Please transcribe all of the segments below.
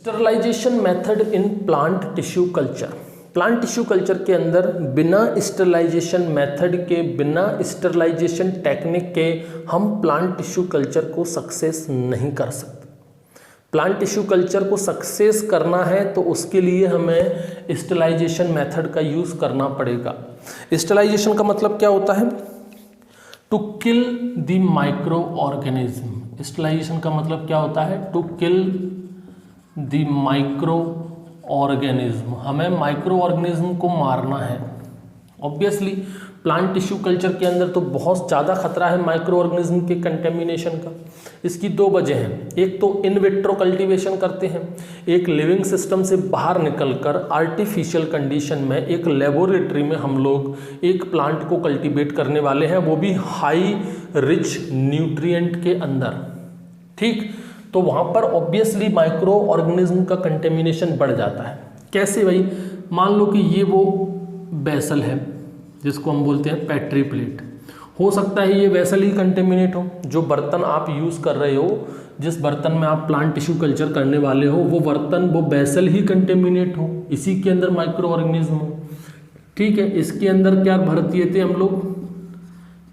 Sterilization method in plant tissue culture. Plant tissue culture के अंदर बिना स्टरलाइजेशन मेथड के, बिना स्टरलाइजेशन टेक्निक के हम प्लांट टिश्यू कल्चर को सक्सेस नहीं कर सकते। प्लांट टिश्यू कल्चर को सक्सेस करना है तो उसके लिए हमें स्टरलाइजेशन मेथड का यूज़ करना पड़ेगा। स्टरलाइजेशन का मतलब क्या होता है? To kill the micro organism. Sterilization का मतलब क्या होता है? To kill the micro organism. हमें माइक्रो ऑर्गेनिज्म को मारना है। ऑब्वियसली प्लांट टिश्यू कल्चर के अंदर तो बहुत ज़्यादा खतरा है माइक्रो ऑर्गेनिज्म के कंटेमिनेशन का। इसकी दो वजह हैं। एक तो इन विट्रो कल्टीवेशन करते हैं, एक लिविंग सिस्टम से बाहर निकलकर आर्टिफिशियल कंडीशन में एक लेबोरेटरी में हम लोग एक प्लांट को कल्टीवेट करने वाले हैं, वो भी हाई रिच न्यूट्रिएंट के अंदर। ठीक, तो वहाँ पर ऑब्वियसली माइक्रो ऑर्गेनिज्म का कंटेमिनेशन बढ़ जाता है। कैसे भाई? मान लो कि ये वो वेसल है जिसको हम बोलते हैं पेट्री प्लेट। हो सकता है ये वेसल ही कंटेमिनेट हो। जो बर्तन आप यूज़ कर रहे हो, जिस बर्तन में आप प्लांट टिश्यू कल्चर करने वाले हो, वो बर्तन, वो वेसल ही कंटेमिनेट हो, इसी के अंदर माइक्रो ऑर्गेनिज्म हो। ठीक है, इसके अंदर क्या भर दिए थे हम लोग?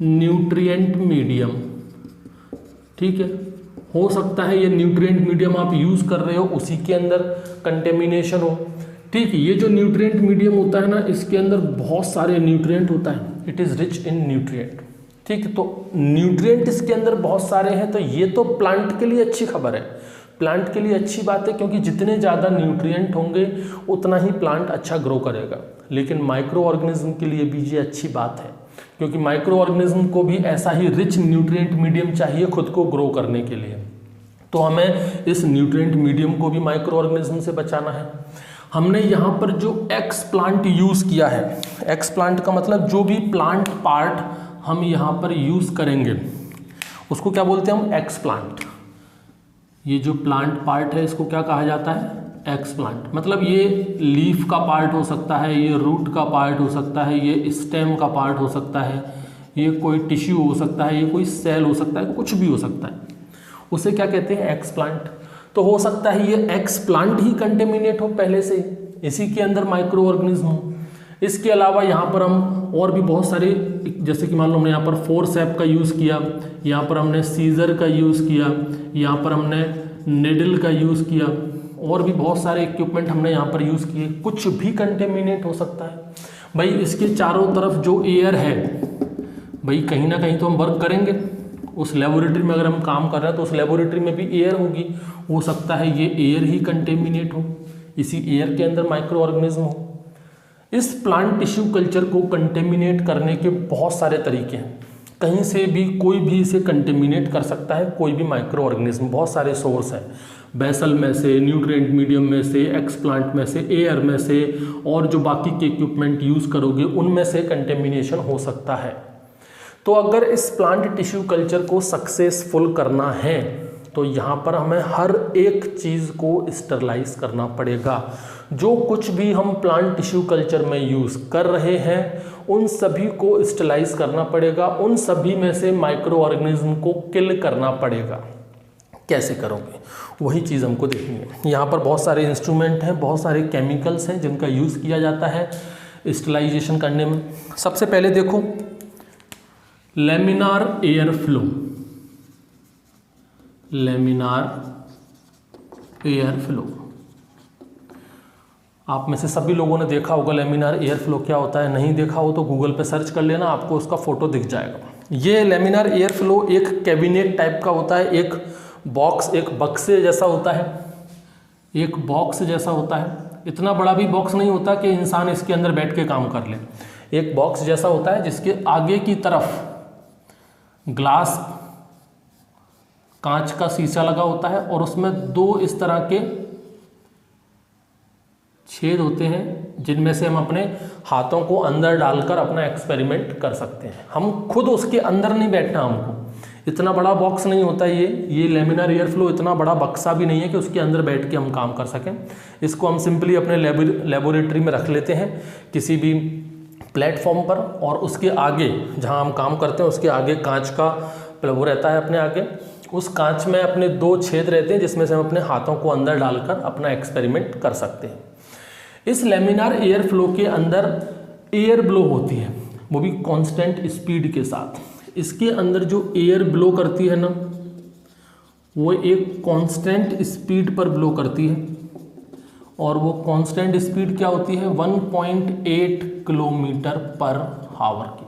Nutrient medium. ठीक है, हो सकता है ये न्यूट्रिएंट मीडियम आप यूज़ कर रहे हो, उसी के अंदर कंटेमिनेशन हो। ठीक है, ये जो न्यूट्रिएंट मीडियम होता है ना, इसके अंदर बहुत सारे न्यूट्रिएंट होता है। It is rich in nutrient. ठीक है, तो न्यूट्रिएंट इसके अंदर बहुत सारे हैं, तो ये तो प्लांट के लिए अच्छी खबर है, प्लांट के लिए अच्छी बात है, क्योंकि जितने ज़्यादा न्यूट्रिएंट होंगे उतना ही प्लांट अच्छा ग्रो करेगा। लेकिन माइक्रो ऑर्गेनिज्म के लिए भी ये अच्छी बात है, क्योंकि माइक्रो ऑर्गेनिज्म को भी ऐसा ही रिच न्यूट्रिएंट मीडियम चाहिए खुद को ग्रो करने के लिए। तो हमें इस न्यूट्रिएंट मीडियम को भी माइक्रो ऑर्गेनिज्म से बचाना है। हमने यहाँ पर जो एक्स प्लांट यूज़ किया है, एक्स प्लांट का मतलब जो भी प्लांट पार्ट हम यहाँ पर यूज़ करेंगे उसको क्या बोलते हैं हम? X plant. ये जो प्लांट पार्ट है इसको क्या कहा जाता है? X plant. मतलब ये लीफ का पार्ट हो सकता है, ये रूट का पार्ट हो सकता है, ये स्टेम का पार्ट हो सकता है, ये कोई टिश्यू हो सकता है, ये कोई सेल हो सकता है, कुछ भी हो सकता है। उसे क्या कहते हैं? X plant. तो हो सकता है ये एक्स प्लांट ही कंटेमिनेट हो पहले से, इसी के अंदर माइक्रो ऑर्गेनिज्म हो। इसके अलावा यहाँ पर हम और भी बहुत सारे, जैसे कि मान लो हमने यहाँ पर फोर्सेप का यूज़ किया, यहाँ पर हमने सीजर का यूज़ किया, यहाँ पर हमने निडल का यूज़ किया, और भी बहुत सारे इक्विपमेंट हमने यहाँ पर यूज़ किए। कुछ भी कंटेमिनेट हो सकता है भाई। इसके चारों तरफ जो एयर है भाई, कहीं ना कहीं तो हम वर्क करेंगे। उस लेबोरेटरी में अगर हम काम कर रहे हैं तो उस लेबोरेटरी में भी एयर होगी। हो सकता है ये एयर ही कंटेमिनेट हो, इसी एयर के अंदर माइक्रो ऑर्गेनिज्म हो। इस प्लांट टिश्यू कल्चर को कंटेमिनेट करने के बहुत सारे तरीके हैं। कहीं से भी कोई भी इसे कंटेमिनेट कर सकता है, कोई भी माइक्रो ऑर्गेनिज्म। बहुत सारे सोर्स हैं, बेसल में से, न्यूट्रिएंट मीडियम में से, एक्स प्लांट में से, एयर में से, और जो बाकी के इक्विपमेंट यूज़ करोगे उनमें से कंटेमिनेशन हो सकता है। तो अगर इस प्लांट टिश्यू कल्चर को सक्सेसफुल करना है तो यहाँ पर हमें हर एक चीज़ को स्टरलाइज करना पड़ेगा। जो कुछ भी हम प्लांट टिश्यू कल्चर में यूज़ कर रहे हैं उन सभी को स्टरलाइज करना पड़ेगा, उन सभी में से माइक्रो ऑर्गेनिज्म को किल करना पड़ेगा। कैसे करोगे वही चीज़ हमको देखनी है। यहाँ पर बहुत सारे इंस्ट्रूमेंट हैं, बहुत सारे केमिकल्स हैं जिनका यूज़ किया जाता है स्टरलाइजेशन करने में। सबसे पहले देखो, laminar air flow. Laminar air flow, आप में से सभी लोगों ने देखा होगा लेमिनार एयर फ्लो क्या होता है। नहीं देखा हो तो गूगल पे सर्च कर लेना, आपको उसका फोटो दिख जाएगा। ये लेमिनार एयर फ्लो एक कैबिनेट टाइप का होता है, एक बॉक्स, एक बक्से जैसा होता है, एक बॉक्स जैसा होता है। इतना बड़ा भी बॉक्स नहीं होता कि इंसान इसके अंदर बैठ के काम कर ले। एक बॉक्स जैसा होता है जिसके आगे की तरफ ग्लास, कांच का शीशा लगा होता है, और उसमें दो इस तरह के छेद होते हैं जिनमें से हम अपने हाथों को अंदर डालकर अपना एक्सपेरिमेंट कर सकते हैं। हम खुद उसके अंदर नहीं बैठना, हमको इतना बड़ा बॉक्स नहीं होता ये लेमिनार एयर फ्लो इतना बड़ा बक्सा भी नहीं है कि उसके अंदर बैठ के हम काम कर सकें। इसको हम सिंपली अपने लेबोरेटरी में रख लेते हैं किसी भी प्लेटफॉर्म पर, और उसके आगे जहां हम काम करते हैं उसके आगे कांच का वो रहता है अपने आगे, उस कांच में अपने 2 छेद रहते हैं जिसमें से हम अपने हाथों को अंदर डालकर अपना एक्सपेरिमेंट कर सकते हैं। इस लेमिनार एयर फ्लो के अंदर एयर ब्लो होती है, वो भी कांस्टेंट स्पीड के साथ। इसके अंदर जो एयर ब्लो करती है ना, वो एक कांस्टेंट स्पीड पर ब्लो करती है, और वो कांस्टेंट स्पीड क्या होती है, 1.8 किलोमीटर पर आवर की।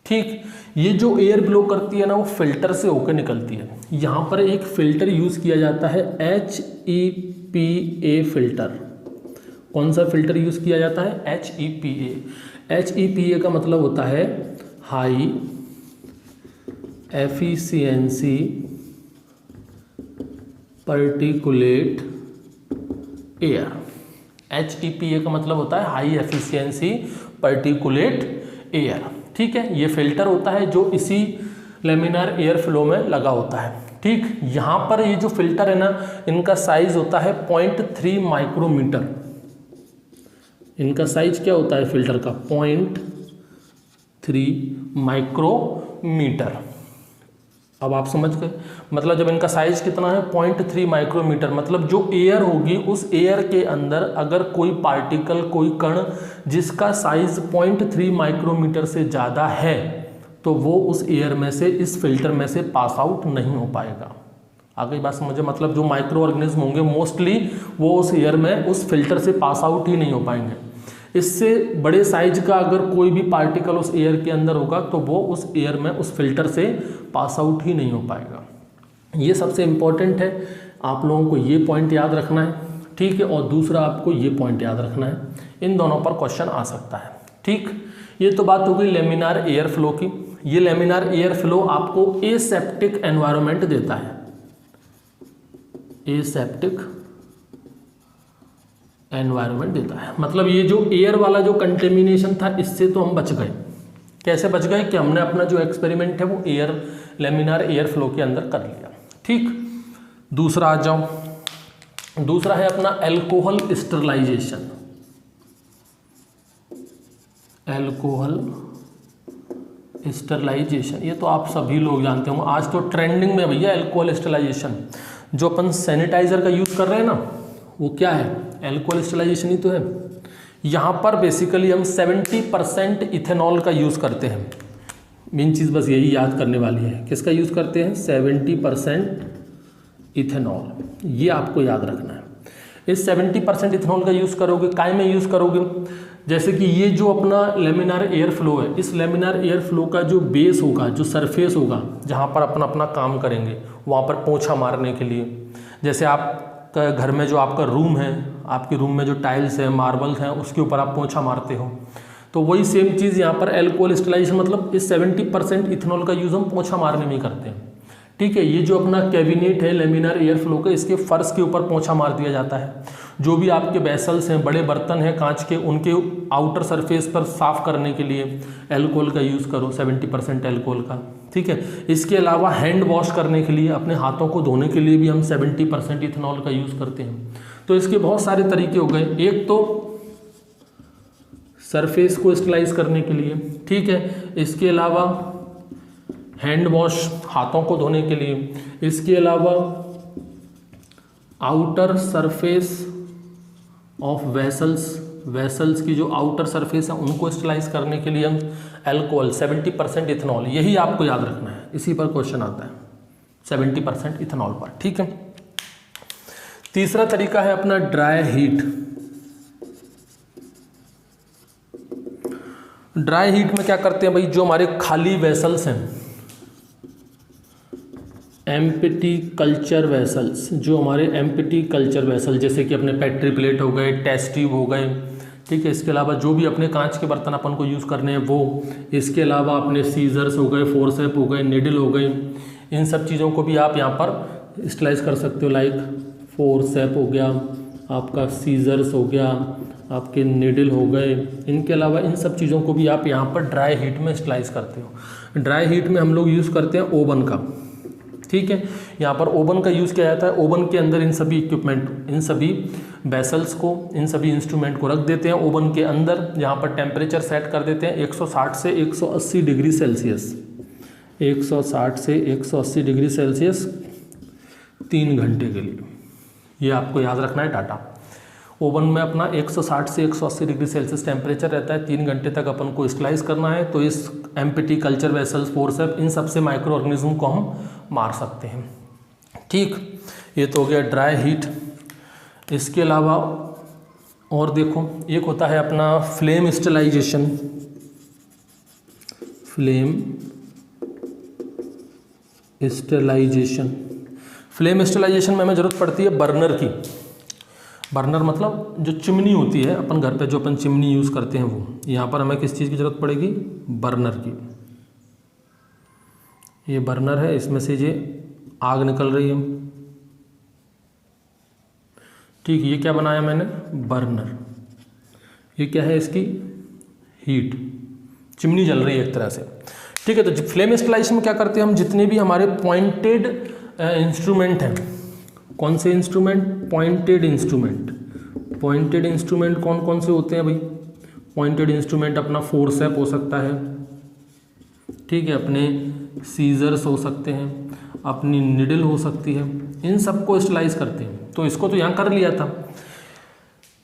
ठीक, ये जो एयर ब्लो करती है ना, वो फिल्टर से होकर निकलती है। यहाँ पर एक फिल्टर यूज़ किया जाता है, HEPA फिल्टर। कौन सा फिल्टर यूज़ किया जाता है, HEPA। HEPA का मतलब होता है high efficiency particulate air. HEPA का मतलब होता है हाई एफिशिएंसी पार्टिकुलेट एयर। ठीक है, ये फिल्टर होता है जो इसी लेमिनार एयर फ्लो में लगा होता है। ठीक, यहाँ पर ये जो फिल्टर है ना, इनका साइज होता है 0.3 माइक्रोमीटर। इनका साइज क्या होता है फिल्टर का, 0.3 माइक्रोमीटर। अब आप समझ गए, मतलब जब इनका साइज कितना है, 0.3 माइक्रोमीटर, मतलब जो एयर होगी उस एयर के अंदर अगर कोई पार्टिकल, कोई कण जिसका साइज 0.3 माइक्रोमीटर से ज़्यादा है, तो वो उस एयर में से, इस फिल्टर में से पास आउट नहीं हो पाएगा। आगे बात समझे, मतलब जो माइक्रो ऑर्गेनिज्म होंगे मोस्टली वो उस एयर में, उस फिल्टर से पास आउट ही नहीं हो पाएंगे। इससे बड़े साइज का अगर कोई भी पार्टिकल उस एयर के अंदर होगा तो वो उस एयर में, उस फिल्टर से पास आउट ही नहीं हो पाएगा। ये सबसे इम्पॉर्टेंट है, आप लोगों को ये पॉइंट याद रखना है। ठीक है, और दूसरा आपको ये पॉइंट याद रखना है, इन दोनों पर क्वेश्चन आ सकता है। ठीक, ये तो बात हो गई लेमिनार एयर फ्लो की। ये लेमिनार एयर फ्लो आपको एसेप्टिक एनवायरनमेंट देता है, एसेप्टिक एनवायरनमेंट देता है। मतलब ये जो एयर वाला जो कंटेमिनेशन था, इससे तो हम बच गए। कैसे बच गए, कि हमने अपना जो एक्सपेरिमेंट है वो एयर, लेमिनार एयर फ्लो के अंदर कर लिया। ठीक, दूसरा आ जाओ। दूसरा है अपना एल्कोहल स्टरलाइजेशन। एल्कोहल स्टरलाइजेशन, ये तो आप सभी लोग जानते होंगे, आज तो ट्रेंडिंग में भैया एल्कोहल स्टरलाइजेशन। जो अपन सैनिटाइजर का यूज़ कर रहे हैं ना, वो क्या है, एल्कोहल स्टरलाइजेशन ही तो है। यहाँ पर बेसिकली हम 70% इथेनॉल का यूज़ करते हैं। मेन चीज़ बस यही याद करने वाली है, किसका यूज़ करते हैं, 70% इथेनॉल। ये आपको याद रखना है। इस 70% इथेनॉल का यूज़ करोगे, काय में यूज़ करोगे, जैसे कि ये जो अपना लेमिनार एयर फ्लो है, इस लेमिनार एयर फ्लो का जो बेस होगा, जो सरफेस होगा, जहाँ पर अपन अपना काम करेंगे, वहाँ पर पोंछा मारने के लिए, जैसे आप घर में जो आपका रूम है, आपके रूम में जो टाइल्स है, मार्बल्स हैं, उसके ऊपर आप पोंछा मारते हो, तो वही सेम चीज़ यहाँ पर एल्कोहल स्टरलाइजेशन, मतलब इस 70% इथेनॉल का यूज़ हम पोंछा मारने में ही करते हैं। ठीक है, ये जो अपना कैबिनेट है लेमिनार एयर फ्लो का, इसके फर्श के ऊपर पोंछा मार दिया जाता है। जो भी आपके वेसल्स हैं, बड़े बर्तन हैं कांच के, उनके आउटर सरफेस पर साफ करने के लिए एल्कोहल का यूज़ करो, 70% एल्कोहल का। ठीक है, इसके अलावा हैंड वॉश करने के लिए, अपने हाथों को धोने के लिए भी हम 70% इथेनॉल का यूज़ करते हैं। तो इसके बहुत सारे तरीके हो गए। एक तो सरफेस को स्टरलाइज करने के लिए, ठीक है, इसके अलावा हैंड वॉश, हाथों को धोने के लिए, इसके अलावा आउटर सरफेस ऑफ वेसल्स की जो आउटर सरफेस है उनको स्टरलाइज करने के लिए हम एल्कोहल, 70% इथेनॉल, यही आपको याद रखना है, इसी पर क्वेश्चन आता है 70% इथेनॉल पर। ठीक है, तीसरा तरीका है अपना ड्राई हीट। ड्राई हीट में क्या करते हैं भाई, जो हमारे खाली वेसल्स हैं, एम्प्टी कल्चर वेसल्स, जो हमारे एम्प्टी कल्चर वेसल, जैसे कि अपने पेट्री प्लेट हो गए, टेस्ट ट्यूब हो गए, ठीक है, इसके अलावा जो भी अपने कांच के बर्तन अपन को यूज़ करने हैं वो, इसके अलावा अपने सीजर्स हो गए, फोर्सेप हो गए, निडल हो गई, इन सब चीज़ों को भी आप यहाँ पर स्टरलाइज कर सकते हो। लाइक फोर्सेप हो गया, आपका सीजर्स हो गया, आपके निडल हो गए, इनके अलावा इन सब चीज़ों को भी आप यहाँ पर ड्राई हीट में स्टरलाइज करते हो। ड्राई हीट में हम लोग यूज़ करते हैं ओवन का। ठीक है, यहाँ पर ओवन का यूज़ किया जाता है। ओवन के अंदर इन सभी इक्विपमेंट, इन सभी वेसल्स को, इन सभी इंस्ट्रूमेंट को रख देते हैं ओवन के अंदर, जहाँ पर टेम्परेचर सेट कर देते हैं 160 से 180 डिग्री सेल्सियस। 160 से 180 डिग्री सेल्सियस 3 घंटे के लिए, ये आपको याद रखना है डाटा। ओवन में अपना 160 से 180 डिग्री सेल्सियस टेम्परेचर रहता है, 3 घंटे तक अपन को स्टरलाइज करना है। तो इस एम्प्टी कल्चर वेसल्स, फोर्सेप, इन सब से माइक्रो ऑर्गेनिज्म को हम मार सकते हैं। ठीक, ये तो हो गया ड्राई हीट। इसके अलावा और देखो, एक होता है अपना flame sterilization. Flame sterilization, flame sterilization में हमें ज़रूरत पड़ती है बर्नर की। बर्नर मतलब जो चिमनी होती है अपन घर पे, जो अपन चिमनी यूज़ करते हैं वो। यहाँ पर हमें किस चीज़ की ज़रूरत पड़ेगी? बर्नर की। ये बर्नर है, इसमें से ये आग निकल रही है। ठीक, ये क्या बनाया मैंने? बर्नर। ये क्या है? इसकी हीट, चिमनी जल रही है एक तरह से। ठीक है, तो फ्लेम स्टरलाइजेशन में क्या करते हैं हम? जितने भी हमारे पॉइंटेड इंस्ट्रूमेंट हैं, कौन से instrument? Pointed instrument. Pointed instrument कौन कौन से होते हैं भाई? पॉइंटेड इंस्ट्रूमेंट अपना फोर्सेप हो सकता है, ठीक है, अपने सीजर्स हो सकते हैं, अपनी निडल हो सकती है, इन सबको स्टरलाइज करते हैं। तो इसको तो यहाँ कर लिया था।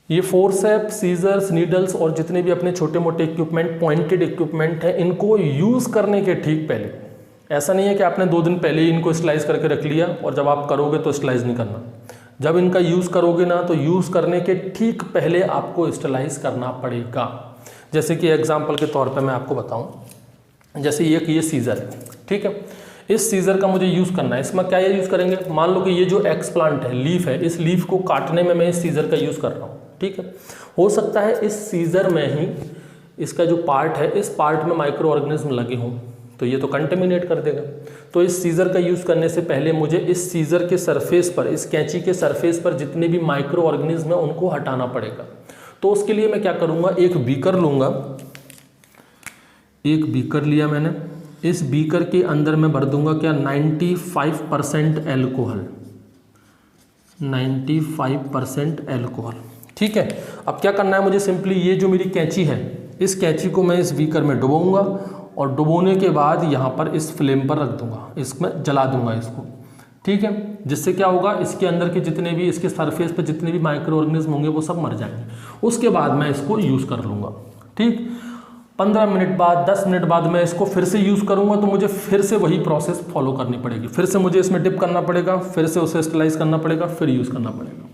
ये फोर्सेप, सीजर्स, नीडल्स और जितने भी अपने छोटे मोटे इक्विपमेंट, पॉइंटेड इक्विपमेंट हैं, इनको यूज़ करने के ठीक पहले, ऐसा नहीं है कि आपने 2 दिन पहले ही इनको स्टरलाइज करके रख लिया और जब आप करोगे तो स्टरलाइज नहीं करना। जब इनका यूज़ करोगे ना, तो यूज़ करने के ठीक पहले आपको स्टरलाइज करना पड़ेगा। जैसे कि एग्जाम्पल के तौर पे मैं आपको बताऊं, जैसे ये सीज़र है, ठीक है, इस सीज़र का मुझे यूज़ करना है। इसमें क्या यूज़ करेंगे? मान लो कि ये जो एक्स प्लांट है, लीफ है, इस लीफ को काटने में मैं इस सीज़र का यूज़ कर रहा हूँ, ठीक है। हो सकता है इस सीज़र में ही इसका जो पार्ट है, इस पार्ट में माइक्रो ऑर्गेनिज्म लगे हों, तो ये तो कंटेमिनेट कर देगा। तो इस सीज़र का यूज़ करने से पहले मुझे इस सीज़र के सरफेस पर, इस कैंची के सरफेस पर जितने भी माइक्रो ऑर्गेनिज्म हैं उनको हटाना पड़ेगा। तो उसके लिए मैं क्या करूँगा? एक बीकर लूँगा, एक बीकर लिया मैंने, इस बीकर के अंदर मैं भर दूंगा क्या? 95% एल्कोहल, 95% एल्कोहल, ठीक है। अब क्या करना है मुझे? सिंपली ये जो मेरी कैंची है, इस कैंची को मैं इस बीकर में डुबोऊंगा और डुबोने के बाद यहाँ पर इस फ्लेम पर रख दूंगा, इसमें जला दूंगा इसको, ठीक है। जिससे क्या होगा? इसके अंदर के जितने भी, इसके सरफेस पर जितने भी माइक्रो ऑर्गेनिज्म होंगे वो सब मर जाएंगे। उसके बाद मैं इसको यूज़ कर लूँगा, ठीक। 15 मिनट बाद, 10 मिनट बाद मैं इसको फिर से यूज़ करूँगा, तो मुझे फिर से वही प्रोसेस फॉलो करनी पड़ेगी। फिर से मुझे इसमें डिप करना पड़ेगा, फिर से उसे स्टरलाइज करना पड़ेगा, फिर यूज़ करना पड़ेगा।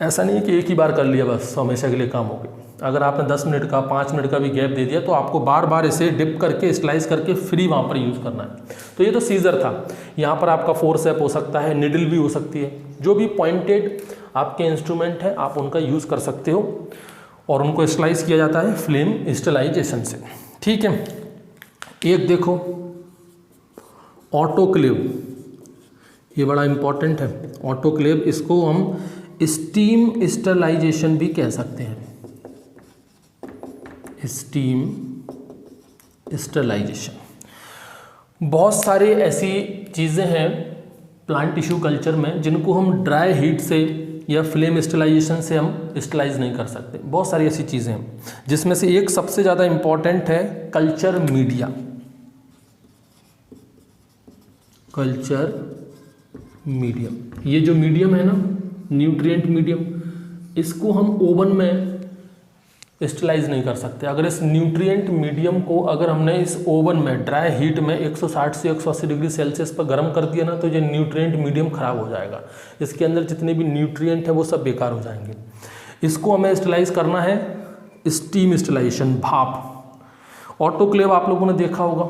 ऐसा नहीं है कि एक ही बार कर लिया बस हमेशा के लिए काम हो गया। अगर आपने 10 मिनट का, 5 मिनट का भी गैप दे दिया, तो आपको बार बार इसे डिप करके, स्लाइस करके फिर ही वहाँ पर यूज़ करना है। तो ये तो सीज़र था। यहाँ पर आपका फोर्सेप हो सकता है, निडल भी हो सकती है, जो भी पॉइंटेड आपके इंस्ट्रूमेंट हैं आप उनका यूज़ कर सकते हो और उनको स्लाइस किया जाता है फ्लेम स्टरलाइजेशन से, ठीक है। एक देखो ऑटोक्लेव, ये बड़ा इंपॉर्टेंट है ऑटोक्लेव। इसको हम स्टीम स्टरलाइजेशन भी कह सकते हैं, स्टीम स्टरलाइजेशन। बहुत सारी ऐसी चीज़ें हैं प्लांट टिश्यू कल्चर में जिनको हम ड्राई हीट से या फ्लेम स्टरलाइजेशन से हम स्टरलाइज नहीं कर सकते। बहुत सारी ऐसी चीज़ें हैं, जिसमें से एक सबसे ज़्यादा इम्पॉर्टेंट है कल्चर मीडिया। कल्चर मीडियम, ये जो मीडियम है ना, न्यूट्रिएंट मीडियम, इसको हम ओवन में स्टरलाइज नहीं कर सकते। अगर इस न्यूट्रिएंट मीडियम को अगर हमने इस ओवन में ड्राई हीट में 160 से 180 डिग्री सेल्सियस पर गर्म कर दिया ना, तो ये न्यूट्रिएंट मीडियम खराब हो जाएगा। इसके अंदर जितने भी न्यूट्रिएंट है वो सब बेकार हो जाएंगे। इसको हमें स्टरलाइज करना है स्टीम स्टरलाइजेशन, भाप। ऑटोक्लेव आप लोगों ने देखा होगा,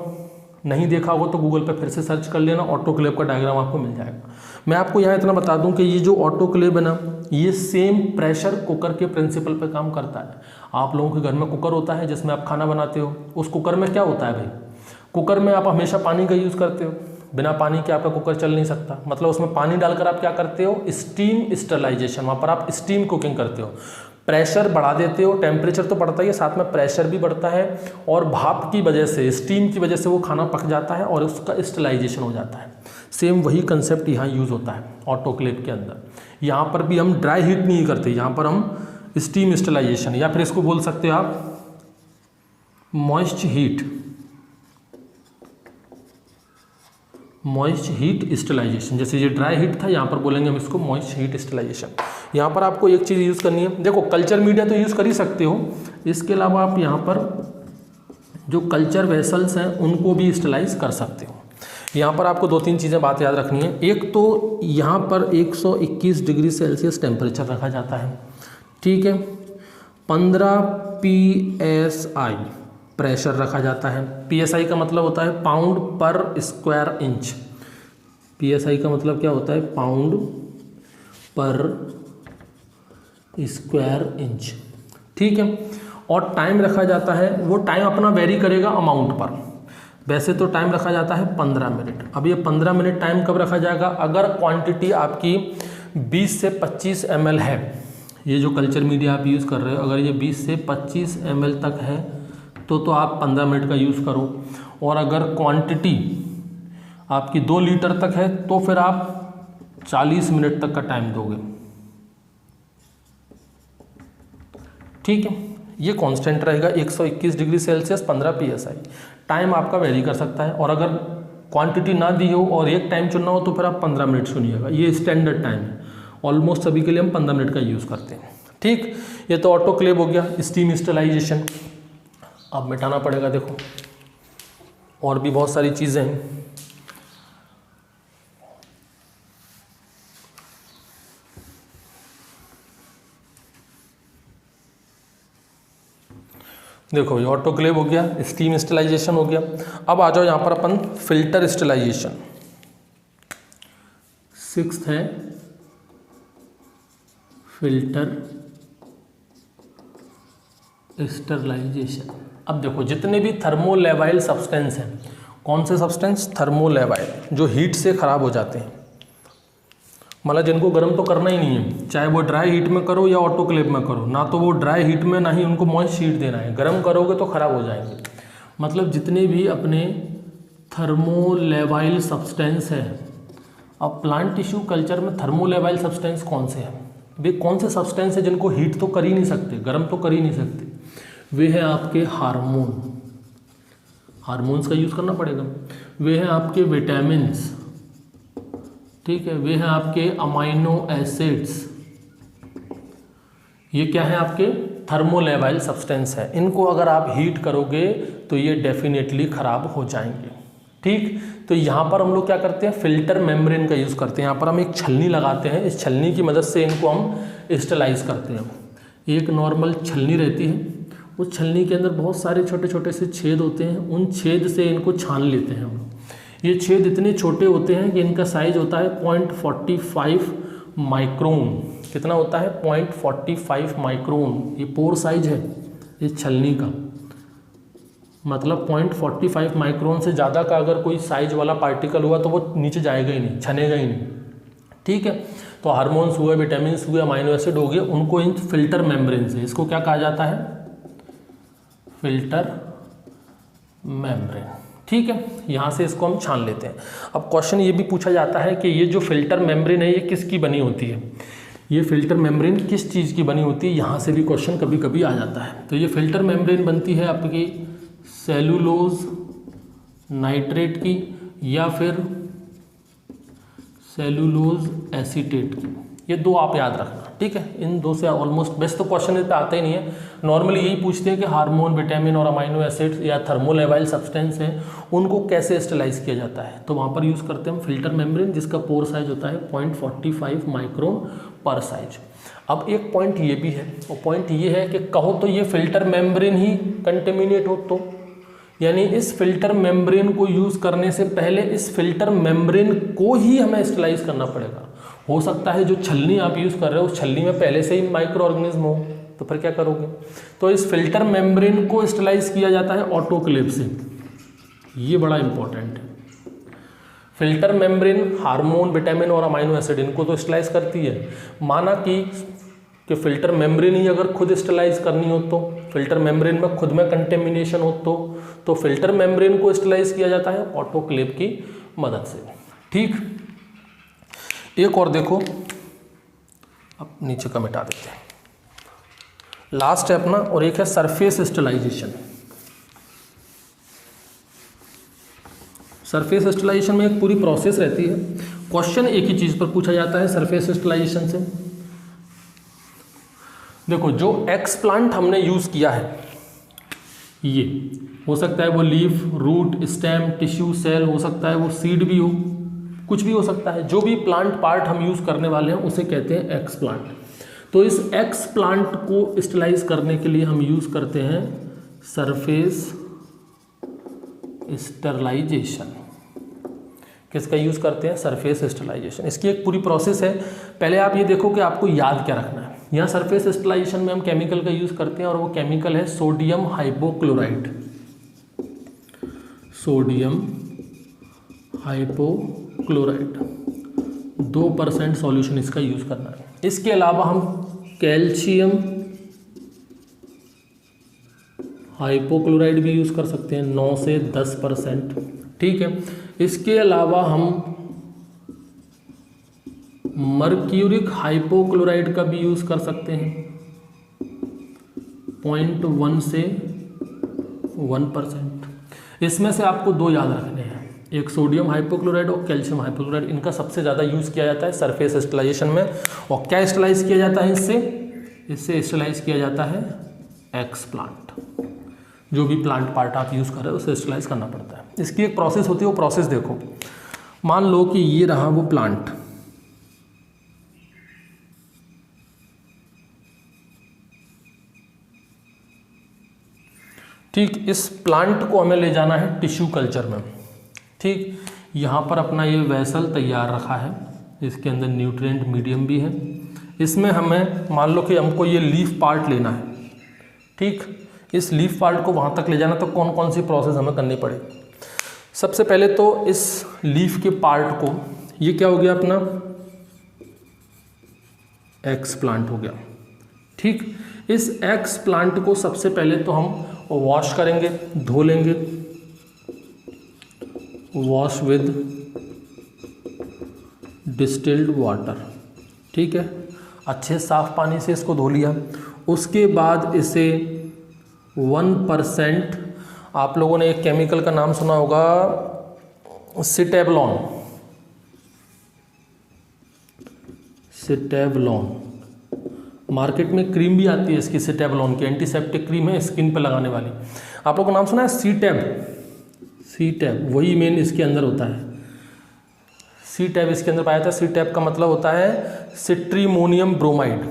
नहीं देखा होगा तो गूगल पे फिर से सर्च कर लेना, ऑटोक्लेव का डायग्राम आपको मिल जाएगा। मैं आपको यहाँ इतना बता दूं कि ये जो ऑटोक्लेव है ना, ये सेम प्रेशर कुकर के प्रिंसिपल पे काम करता है। आप लोगों के घर में कुकर होता है जिसमें आप खाना बनाते हो, उस कुकर में क्या होता है भाई? कुकर में आप हमेशा पानी का यूज़ करते हो, बिना पानी के आपका कुकर चल नहीं सकता। मतलब उसमें पानी डालकर आप क्या करते हो? स्टीम स्टरलाइजेशन, वहाँ पर आप स्टीम कुकिंग करते हो। प्रेशर बढ़ा देते हो, टेम्परेचर तो बढ़ता ही है, साथ में प्रेशर भी बढ़ता है और भाप की वजह से, स्टीम की वजह से वो खाना पक जाता है और उसका स्टरलाइजेशन हो जाता है। सेम वही कंसेप्ट यहाँ यूज़ होता है ऑटोक्लेव के अंदर। यहाँ पर भी हम ड्राई हीट नहीं करते, यहाँ पर हम स्टीम स्टरलाइजेशन, या फिर इसको बोल सकते हो आप moist heat, moist heat sterilization. जैसे ये ड्राई हीट था, यहाँ पर बोलेंगे हम इसको मॉइस्ट हीट स्टरलाइजेशन। यहाँ पर आपको एक चीज़ यूज़ करनी है, देखो कल्चर मीडिया तो यूज़ कर ही सकते हो, इसके अलावा आप यहाँ पर जो कल्चर वेसल्स हैं उनको भी स्टरलाइज कर सकते हो। यहाँ पर आपको 2-3 चीज़ें बात याद रखनी है। एक तो यहाँ पर 121 डिग्री सेल्सियस टेम्परेचर रखा जाता है, ठीक है। 15 PSI प्रेशर रखा जाता है। PSI का मतलब होता है पाउंड पर स्क्वायर इंच। PSI का मतलब क्या होता है? पाउंड पर स्क्वायर इंच, ठीक है। और टाइम रखा जाता है, वो टाइम अपना वेरी करेगा अमाउंट पर। वैसे तो टाइम रखा जाता है 15 मिनट। अब ये 15 मिनट टाइम कब रखा जाएगा? अगर क्वांटिटी आपकी 20 से 25 ml है, ये जो कल्चर मीडिया आप यूज़ कर रहे हो, अगर ये 20 से 25 ml तक है तो आप 15 मिनट का यूज़ करो। और अगर क्वांटिटी आपकी 2 लीटर तक है तो फिर आप 40 मिनट तक का टाइम दोगे, ठीक है। ये कांस्टेंट रहेगा 121 डिग्री सेल्सियस 15 PSI। टाइम आपका वेरी कर सकता है, और अगर क्वांटिटी ना दी हो और एक टाइम चुनना हो तो फिर आप 15 मिनट चुनिएगा। ये स्टैंडर्ड टाइम है, ऑलमोस्ट सभी के लिए हम 15 मिनट का यूज़ करते हैं, ठीक। ये तो ऑटोक्लेव हो गया, स्टीम स्टरलाइजेशन। अब मिटाना पड़ेगा, देखो और भी बहुत सारी चीज़ें हैं। देखो ये ऑटोक्लेव हो गया, स्टीम स्टरलाइजेशन हो गया। अब आ जाओ यहाँ पर अपन फिल्टर स्टरलाइजेशन। 6th है फिल्टर स्टरलाइजेशन। अब देखो जितने भी थर्मोलेवाइल सब्सटेंस हैं, कौन से सब्सटेंस? थर्मोलेवाइल, जो हीट से ख़राब हो जाते हैं, मतलब जिनको गर्म तो करना ही नहीं है, चाहे वो ड्राई हीट में करो या ऑटोक्लेव में करो, ना तो वो ड्राई हीट में ना ही उनको मॉइस्ट हीट देना है। गर्म करोगे तो ख़राब हो जाएंगे। मतलब जितने भी अपने थर्मोलेवाइल सब्सटेंस है। अब प्लांट टिश्यू कल्चर में थर्मोलेवाइल सब्सटेंस कौन से हैं? वे कौन से सब्सटेंस है जिनको हीट तो कर ही नहीं सकते, गर्म तो कर ही नहीं सकते? वे हैं आपके हार्मोन, हार्मोन्स का यूज़ करना पड़ेगा। वे हैं आपके विटामिन्स, ठीक है। वे हैं आपके अमाइनो एसिड्स। ये क्या है? आपके थर्मोलेवाइल सब्सटेंस है। इनको अगर आप हीट करोगे तो ये डेफिनेटली ख़राब हो जाएंगे, ठीक। तो यहाँ पर हम लोग क्या करते हैं? फिल्टर मेम्ब्रेन का यूज़ करते हैं। यहाँ पर हम एक छलनी लगाते हैं, इस छलनी की मदद से इनको हम स्टरलाइज करते हैं। एक नॉर्मल छलनी रहती है, उस छलनी के अंदर बहुत सारे छोटे छोटे से छेद होते हैं, उन छेद से इनको छान लेते हैं हम लोग। ये छेद इतने छोटे होते हैं कि इनका साइज होता है 0.45 माइक्रोन। कितना होता है? 0.45 माइक्रोन। ये पोर साइज है इस छलनी का, मतलब 0.45 माइक्रोन से ज़्यादा का अगर कोई साइज वाला पार्टिकल हुआ तो वो नीचे जाएगा ही नहीं, छनेगा ही नहीं, ठीक है। तो हार्मोन्स हुए, विटामिन हुए, अमाइनो एसिड हो गए, उनको इन फिल्टर मेम्ब्रेन से, इसको क्या कहा जाता है? फिल्टर मेम्ब्रेन, ठीक है। यहाँ से इसको हम छान लेते हैं। अब क्वेश्चन ये भी पूछा जाता है कि ये जो फिल्टर मेम्ब्रेन है ये किसकी बनी होती है? ये फिल्टर मेम्ब्रेन किस चीज़ की बनी होती है? यहाँ से भी क्वेश्चन कभी कभी आ जाता है। तो ये फिल्टर मेम्ब्रेन बनती है आपकी सेलुलोज नाइट्रेट की या फिर सेलुलोज एसीटेट की। ये दो आप याद रखना, ठीक है। इन दो से ऑलमोस्ट बेस्ट तो क्वेश्चन इस पे आते ही नहीं है। नॉर्मली यही पूछते हैं कि हार्मोन, विटामिन और अमाइनो एसिड्स या थर्मोलेवाइल सब्सटेंस हैं, उनको कैसे स्टरलाइज किया जाता है। तो वहाँ पर यूज़ करते हैं हम फिल्टर मेम्ब्रेन, जिसका पोर साइज होता है 0.45 माइक्रोन पर साइज। अब एक पॉइंट ये भी है, और पॉइंट ये है कि कहो तो ये फिल्टर मेम्ब्रेन ही कंटेमिनेट हो, तो यानी इस फिल्टर मेम्ब्रेन को यूज़ करने से पहले इस फिल्टर मेम्ब्रेन को ही हमें स्टरलाइज करना पड़ेगा। हो सकता है जो छलनी आप यूज़ कर रहे हो उस छलनी में पहले से ही माइक्रो ऑर्गेनिज्म हो, तो फिर क्या करोगे? तो इस फिल्टर मेम्ब्रेन को स्टरलाइज किया जाता है ऑटोक्लेव से। ये बड़ा इंपॉर्टेंट है। फिल्टर मेम्ब्रेन हार्मोन, विटामिन और अमाइनो एसिड इनको तो स्टरलाइज करती है। माना कि फिल्टर मेम्ब्रेन ही अगर खुद स्टरलाइज करनी हो, तो फिल्टर मेम्ब्रेन में खुद में कंटेमिनेशन हो, तो फिल्टर मेम्ब्रेन को स्टरलाइज किया जाता है ऑटोक्लेव की मदद से, ठीक। एक और देखो, अब नीचे का मिटा देते हैं, लास्ट है अपना, और एक है सरफेस स्टरलाइजेशन। सरफेस स्टेरिलाइजेशन में एक पूरी प्रोसेस रहती है। क्वेश्चन एक ही चीज़ पर पूछा जाता है सरफेस स्टेरिलाइजेशन से। देखो जो एक्सप्लांट हमने यूज़ किया है, ये हो सकता है वो leaf, root, stem, tissue, cell, हो सकता है वो सीड भी हो, कुछ भी हो सकता है। जो भी प्लांट पार्ट हम यूज़ करने वाले हैं उसे कहते हैं एक्सप्लांट। तो इस एक्सप्लांट को स्टेरिलाइज करने के लिए हम यूज़ करते हैं सरफेस स्टेरिलाइजेशन। किसका यूज़ करते हैं? Surface sterilization. इसकी एक पूरी प्रोसेस है। पहले आप ये देखो कि आपको याद क्या रखना है। यहाँ सरफेस स्टेरिलाइजेशन में हम केमिकल का यूज़ करते हैं और वो केमिकल है sodium hypochloride. Sodium hypochloride 2% solution इसका यूज़ करना है। इसके अलावा हम कैल्शियम हाइपोक्लोराइड भी यूज़ कर सकते हैं 9 से 10%। ठीक है। इसके अलावा हम मर्क्यूरिक हाइपोक्लोराइड का भी यूज़ कर सकते हैं 0.1 से 1%। इसमें से आपको दो याद रखने हैं, एक सोडियम हाइपोक्लोराइड और कैल्शियम हाइपोक्लोराइड। इनका सबसे ज़्यादा यूज़ किया जाता है सरफेस स्टेरिलाइजेशन में। और क्या स्टेरिलाइज किया जाता है इससे स्टेरिलाइज किया जाता है एक्सप्लांट। जो भी प्लांट पार्ट आप यूज़ कर रहे हो उसे स्टेरिलाइज करना पड़ता है। इसकी एक प्रोसेस होती है, वो प्रोसेस देखो। मान लो कि ये रहा वो प्लांट, ठीक। इस प्लांट को हमें ले जाना है टिश्यू कल्चर में। ठीक, यहाँ पर अपना ये वेसल तैयार रखा है, इसके अंदर न्यूट्रिएंट मीडियम भी है। इसमें हमें मान लो कि हमको ये लीफ पार्ट लेना है। ठीक, इस लीफ पार्ट को वहाँ तक ले जाना, तो कौन कौन सी प्रोसेस हमें करनी पड़ेगी? सबसे पहले तो इस लीफ के पार्ट को, ये क्या हो गया अपना एक्सप्लांट हो गया। ठीक, इस एक्सप्लांट को सबसे पहले तो हम वॉश करेंगे, धो लेंगे, वॉश विद डिस्टिल्ड वाटर। ठीक है, अच्छे साफ पानी से इसको धो लिया। उसके बाद इसे 1%, आप लोगों ने एक केमिकल का नाम सुना होगा सिटेवलॉन। सिटेवलॉन मार्केट में क्रीम भी आती है इसकी, सिटेवलॉन की एंटीसेप्टिक क्रीम है, स्किन पे लगाने वाली। आप लोगों को नाम सुना है सीटैब? सीटैब वही मेन इसके अंदर होता है। सीटैब इसके अंदर पाया जाता है। सीटैब का मतलब होता है सिट्रीमोनियम ब्रोमाइड।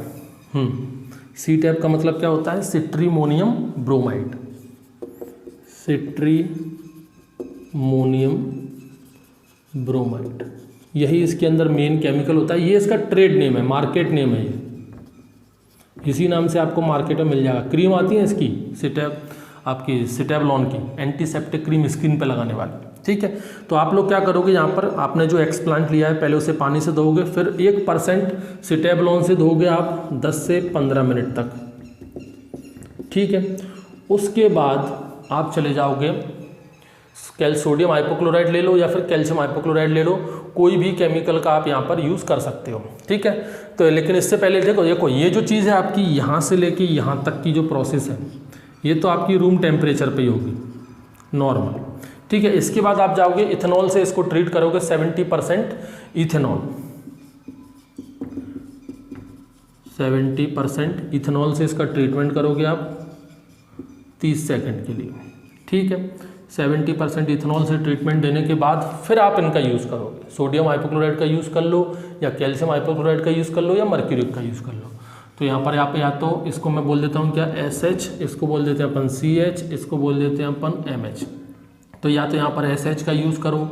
सीटैब का मतलब क्या होता है? सिट्रीमोनियम ब्रोमाइड। सिट्रीमोनियम ब्रोमाइड, यही इसके अंदर मेन केमिकल होता है। ये इसका ट्रेड नेम है, मार्केट नेम है। ये इसी नाम से आपको मार्केट में मिल जाएगा। क्रीम आती है इसकी सिटैब, आपकी सिटेवलॉन की एंटीसेप्टिक क्रीम स्किन पे लगाने वाली। ठीक है, तो आप लोग क्या करोगे, यहाँ पर आपने जो एक्सप्लांट लिया है पहले उसे पानी से धोओगे, फिर 1% सिटेवलॉन से धोओगे आप 10 से 15 मिनट तक। ठीक है, उसके बाद आप चले जाओगे, सोडियम हाइपोक्लोराइड ले लो या फिर कैल्शियम हाइपोक्लोराइड ले लो, कोई भी केमिकल का आप यहाँ पर यूज़ कर सकते हो। ठीक है, तो लेकिन इससे पहले देखो ये जो चीज़ है आपकी, यहाँ से लेके यहाँ तक की जो प्रोसेस है, ये तो आपकी रूम टेम्परेचर पे ही होगी, नॉर्मल। ठीक है, इसके बाद आप जाओगे इथेनॉल से इसको ट्रीट करोगे, 70% इथेनॉल, 70% इथेनॉल से इसका ट्रीटमेंट करोगे आप 30 सेकंड के लिए। ठीक है, 70% इथेनॉल से ट्रीटमेंट देने के बाद फिर आप इनका यूज़ करोगे। सोडियम हाइपोक्लोराइड का यूज़ कर लो या कैल्शियम हाइपोक्लोराइड का यूज़ कर लो या मर्क्यूरिक का यूज़ कर लो। तो यहाँ पर आप या तो इसको मैं बोल देता हूँ क्या SH, इसको बोल देते हैं अपन CH, इसको बोल देते हैं अपन MH। तो या तो यहाँ पर SH का यूज़ करो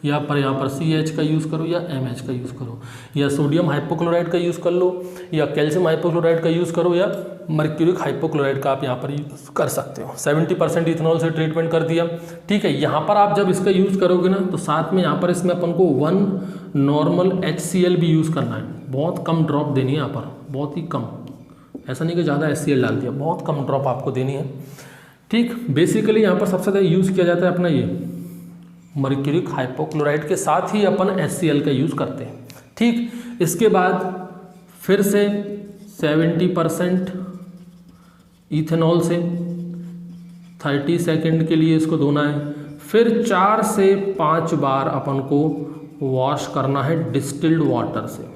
या पर यहाँ पर CH का यूज़ करो या MH का यूज़ करो, या सोडियम हाइपोक्लोराइड का यूज़ कर लो या कैल्शियम हाइपोक्लोराइड का यूज़ करो या मर्क्यूरिक हाइपोक्लोराइड का आप यहाँ पर यूज़ कर सकते हो। 70% इथेनॉल से ट्रीटमेंट कर दिया। ठीक है, यहाँ पर आप जब इसका यूज़ करोगे ना, तो साथ में यहाँ पर इसमें अपन को 1 नॉर्मल HCl भी यूज़ करना है। बहुत कम ड्रॉप देनी है यहाँ पर, बहुत ही कम, ऐसा नहीं कि ज़्यादा HCl डाल दिया, बहुत कम ड्रॉप आपको देनी है। ठीक, बेसिकली यहाँ पर सबसे ज़्यादा यूज़ किया जाता है अपना ये मर्क्यूरिक हाइपोक्लोराइड के साथ ही अपन HCl का यूज़ करते हैं। ठीक, इसके बाद फिर से 70% इथेनॉल से 30 सेकंड के लिए इसको धोना है, फिर 4 से 5 बार अपन को वॉश करना है डिस्टिल्ड वाटर से,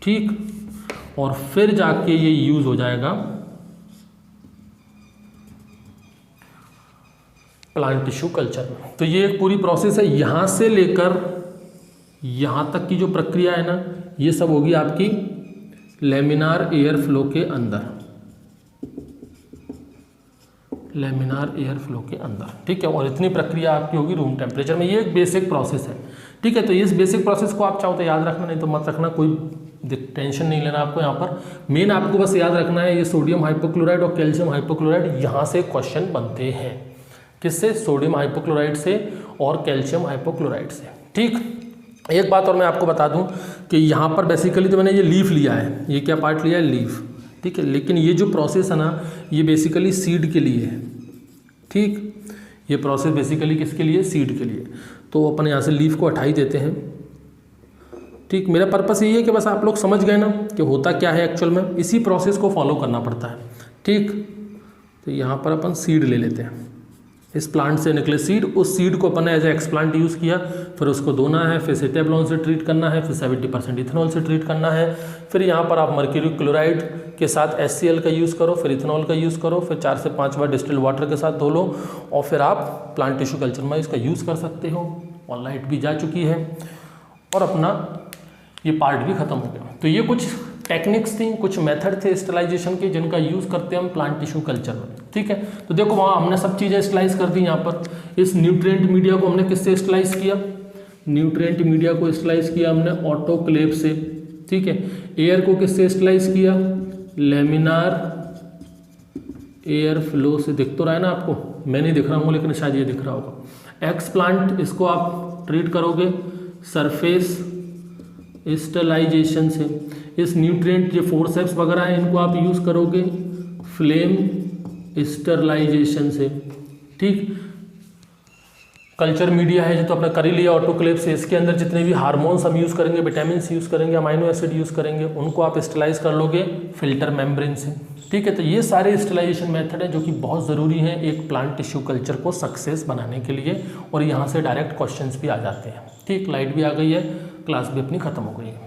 ठीक, और फिर जाके ये यूज हो जाएगा प्लांट टिश्यू कल्चर में। तो ये एक पूरी प्रोसेस है, यहाँ से लेकर यहाँ तक की जो प्रक्रिया है ना, ये सब होगी आपकी लेमिनार एयर फ्लो के अंदर, लेमिनार एयर फ्लो के अंदर, ठीक है। और इतनी प्रक्रिया आपकी होगी रूम टेम्परेचर में। ये एक बेसिक प्रोसेस है, ठीक है। तो इस बेसिक प्रोसेस को आप चाहो तो याद रखना, नहीं तो मत रखना, कोई टेंशन नहीं लेना आपको। यहाँ पर मेन आपको बस याद रखना है, ये सोडियम हाइपोक्लोराइड और कैल्शियम हाइपोक्लोराइड, यहाँ से क्वेश्चन बनते हैं। किससे? सोडियम हाइपोक्लोराइड से और कैल्शियम हाइपोक्लोराइड से, ठीक। एक बात और मैं आपको बता दूं कि यहाँ पर बेसिकली तो मैंने ये लीफ लिया है, ये क्या पार्ट लिया है? लीफ, ठीक है। लेकिन ये जो प्रोसेस है ना, ये बेसिकली सीड के लिए है, ठीक। ये प्रोसेस बेसिकली किसके लिए? सीड के लिए। तो अपन यहाँ से लीफ को हटा ही देते हैं, ठीक। मेरा पर्पस यही है कि बस आप लोग समझ गए ना कि होता क्या है एक्चुअल में, इसी प्रोसेस को फॉलो करना पड़ता है, ठीक। तो यहाँ पर अपन सीड ले लेते हैं, इस प्लांट से निकले सीड, उस सीड को अपन ने एज ए एक्सप्लांट यूज़ किया, फिर उसको धोना है, फिर सिटेब्लोन से ट्रीट करना है, फिर 70% इथेनॉल से ट्रीट करना है, फिर यहाँ पर आप मर्क्यूरी क्लोराइड के साथ HCl का यूज़ करो, फिर इथेनॉल का यूज़ करो, फिर 4 से 5 बार डिस्टिल्ड वाटर के साथ धो लो, और फिर आप प्लांट टिश्यू कल्चर में इसका यूज़ कर सकते हो। और लाइट भी जा चुकी है और अपना ये पार्ट भी ख़त्म हो गया। तो ये कुछ टेक्निक्स थी, कुछ मेथड थे स्टरलाइजेशन के, जिनका यूज़ करते हैं हम प्लांट टिश्यू कल्चर में, ठीक है। तो देखो वहाँ हमने सब चीज़ें स्टरलाइज कर दी। यहाँ पर इस न्यूट्रिएंट मीडिया को हमने किससे स्टरलाइज किया? न्यूट्रिएंट मीडिया को स्टरलाइज किया हमने ऑटोक्लेव से, ठीक है। एयर को किससे स्टरलाइज किया? लेमिनार एयर फ्लो से। दिख तो रहा है ना आपको? मैं नहीं दिख रहा हूँ लेकिन शायद ये दिख रहा होगा। एक्स प्लांट, इसको आप ट्रीट करोगे सरफेस स्टरलाइजेशन से। इस न्यूट्रिएंट जो फोर्सेप्स वगैरह हैं, इनको आप यूज़ करोगे फ्लेम स्टरलाइजेशन से, ठीक। कल्चर मीडिया है जो तो अपना कर ही लिया ऑटोक्लेव से, इसके अंदर जितने भी हार्मोन्स हम यूज़ करेंगे, विटामिन यूज़ करेंगे, अमाइनो एसिड यूज़ करेंगे, उनको आप स्टरलाइज कर लोगे फिल्टर मेम्ब्रेन से, ठीक है। तो ये सारे स्टरलाइजेशन मेथड है जो कि बहुत ज़रूरी हैं एक प्लांट टिश्यू कल्चर को सक्सेस बनाने के लिए, और यहाँ से डायरेक्ट क्वेश्चंस भी आ जाते हैं, ठीक। लाइट भी आ गई है, क्लास भी अपनी ख़त्म हो गई है।